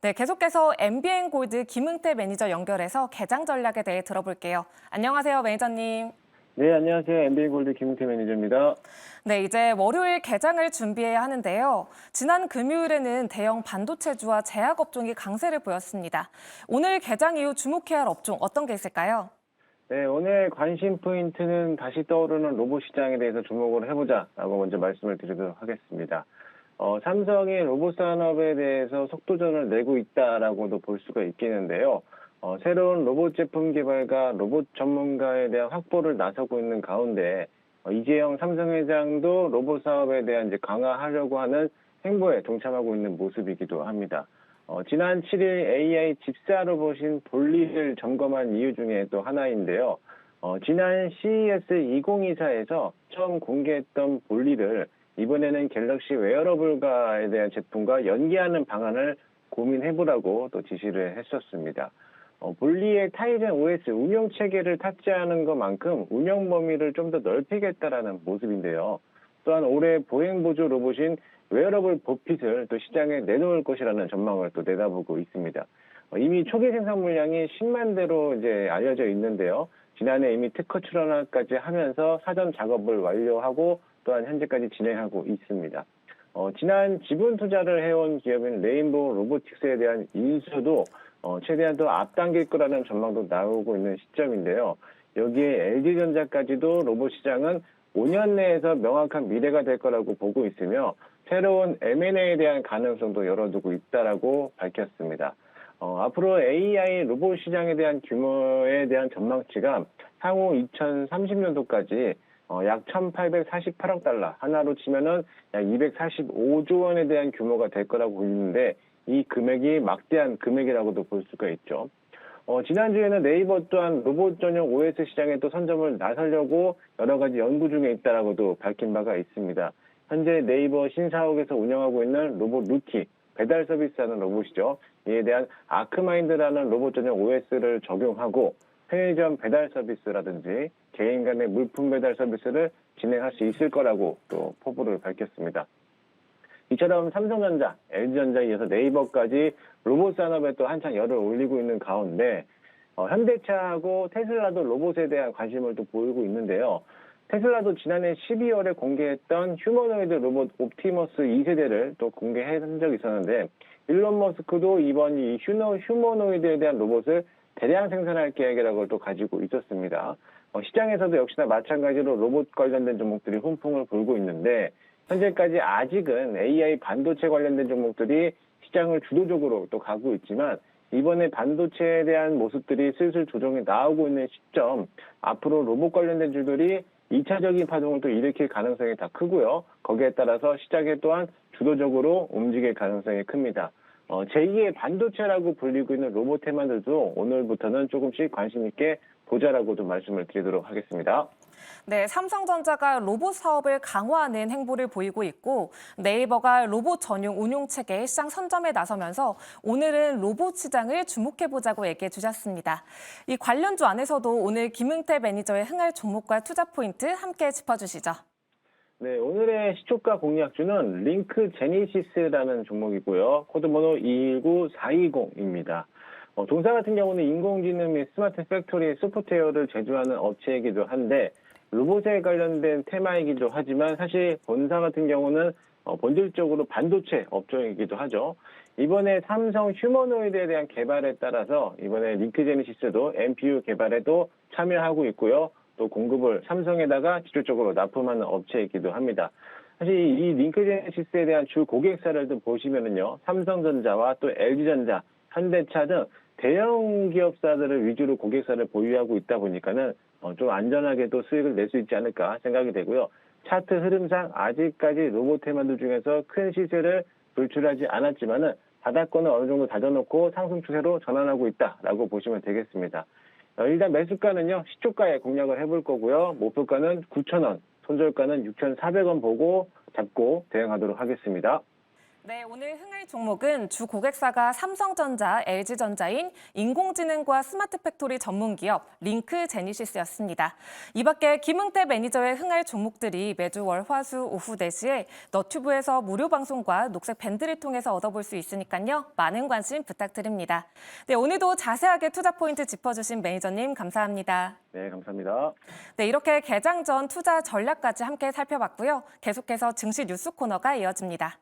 네, 계속해서 MBN 골드 김응태 매니저 연결해서 개장 전략에 대해 들어볼게요. 안녕하세요, 매니저님. 네, 안녕하세요. MBN 골드 김웅태 매니저입니다. 네, 이제 월요일 개장을 준비해야 하는데요. 지난 금요일에는 대형 반도체주와 제약 업종이 강세를 보였습니다. 오늘 개장 이후 주목해야 할 업종 어떤 게 있을까요? 네, 오늘 관심 포인트는 다시 떠오르는 로봇 시장에 대해서 주목을 해보자라고 먼저 말씀을 드리도록 하겠습니다. 삼성이 로봇 산업에 대해서 속도전을 내고 있다라고도 볼 수가 있겠는데요. 새로운 로봇 제품 개발과 로봇 전문가에 대한 확보를 나서고 있는 가운데 이재용 삼성 회장도 로봇 사업에 대한 이제 강화하려고 하는 행보에 동참하고 있는 모습이기도 합니다. 지난 7일 AI 집사 로봇인 볼리를 점검한 이유 중에 또 하나인데요. 지난 CES 2024에서 처음 공개했던 볼리를 이번에는 갤럭시 웨어러블과에 대한 제품과 연계하는 방안을 고민해보라고 또 지시를 했었습니다. 볼리의 타이즌 OS 운영 체계를 탑재하는 것만큼 운영 범위를 좀 더 넓히겠다라는 모습인데요. 또한 올해 보행 보조 로봇인 웨어러블 보핏을 또 시장에 내놓을 것이라는 전망을 또 내다보고 있습니다. 이미 초기 생산 물량이 10만 대로 이제 알려져 있는데요. 지난해 이미 특허 출원까지 하면서 사전 작업을 완료하고 또한 현재까지 진행하고 있습니다. 지난 지분 투자를 해온 기업인 레인보우 로보틱스에 대한 인수도 최대한 더 앞당길 거라는 전망도 나오고 있는 시점인데요. 여기에 LG전자까지도 로봇 시장은 5년 내에서 명확한 미래가 될 거라고 보고 있으며 새로운 M&A에 대한 가능성도 열어두고 있다라고 밝혔습니다. 앞으로 AI 로봇 시장에 대한 규모에 대한 전망치가 향후 2030년도까지 약 1,848억 달러, 하나로 치면은 약 245조 원에 대한 규모가 될 거라고 보이는데 이 금액이 막대한 금액이라고도 볼 수가 있죠. 지난주에는 네이버 또한 로봇 전용 OS 시장에 또 선점을 나서려고 여러 가지 연구 중에 있다라고도 밝힌 바가 있습니다. 현재 네이버 신사옥에서 운영하고 있는 로봇 루키, 배달 서비스하는 로봇이죠. 이에 대한 아크마인드라는 로봇 전용 OS를 적용하고 편의점 배달 서비스라든지 개인 간의 물품 배달 서비스를 진행할 수 있을 거라고 또 포부를 밝혔습니다. 이처럼 삼성전자, LG전자에 이어서 네이버까지 로봇 산업에 또 한창 열을 올리고 있는 가운데 현대차하고 테슬라도 로봇에 대한 관심을 또 보이고 있는데요. 테슬라도 지난해 12월에 공개했던 휴머노이드 로봇 옵티머스 2세대를 또 공개한 적이 있었는데 일론 머스크도 이번 이 휴머노이드에 대한 로봇을 대량 생산할 계획이라고 또 가지고 있었습니다. 시장에서도 역시나 마찬가지로 로봇 관련된 종목들이 훈풍을 불고 있는데 현재까지 아직은 AI 반도체 관련된 종목들이 시장을 주도적으로 또 가고 있지만 이번에 반도체에 대한 모습들이 슬슬 조정이 나오고 있는 시점, 앞으로 로봇 관련된 주들이 2차적인 파동을 또 일으킬 가능성이 다 크고요. 거기에 따라서 시장에 또한 주도적으로 움직일 가능성이 큽니다. 제2의 반도체라고 불리고 있는 로봇 테마들도 오늘부터는 조금씩 관심 있게 보자라고도 말씀을 드리도록 하겠습니다. 네, 삼성전자가 로봇 사업을 강화하는 행보를 보이고 있고 네이버가 로봇 전용 운용 체계 시장 선점에 나서면서 오늘은 로봇 시장을 주목해보자고 얘기해 주셨습니다. 이 관련주 안에서도 오늘 김응태 매니저의 흥할 종목과 투자 포인트 함께 짚어주시죠. 네, 오늘의 시초가 공략주는 링크 제니시스라는 종목이고요. 코드번호 219420입니다. 동사 같은 경우는 인공지능 및 스마트 팩토리 소프트웨어를 제조하는 업체이기도 한데 로봇에 관련된 테마이기도 하지만 사실 본사 같은 경우는 본질적으로 반도체 업종이기도 하죠. 이번에 삼성 휴머노이드에 대한 개발에 따라서 이번에 링크 제니시스도 NPU 개발에도 참여하고 있고요. 또 공급을 삼성에다가 직접적으로 납품하는 업체이기도 합니다. 사실 이 링크 제니시스에 대한 주 고객사를 좀 보시면은요, 삼성전자와 또 LG전자, 현대차 등 대형 기업사들을 위주로 고객사를 보유하고 있다 보니까는 좀 안전하게 또 수익을 낼 수 있지 않을까 생각이 되고요. 차트 흐름상 아직까지 로봇 테마들 중에서 큰 시세를 불출하지 않았지만은 바닥권을 어느 정도 다져놓고 상승 추세로 전환하고 있다라고 보시면 되겠습니다. 일단 매수가는요, 시초가에 공략을 해볼 거고요. 목표가는 9,000원, 손절가는 6,400원 보고 잡고 대응하도록 하겠습니다. 네, 오늘 흥할 종목은 주 고객사가 삼성전자, LG전자인 인공지능과 스마트 팩토리 전문 기업 링크 제니시스였습니다. 이 밖에 김응태 매니저의 흥할 종목들이 매주 월, 화, 수 오후 4시에 너튜브에서 무료 방송과 녹색 밴드를 통해서 얻어볼 수 있으니까요. 많은 관심 부탁드립니다. 네, 오늘도 자세하게 투자 포인트 짚어주신 매니저님 감사합니다. 네, 감사합니다. 네, 이렇게 개장 전 투자 전략까지 함께 살펴봤고요. 계속해서 증시 뉴스 코너가 이어집니다.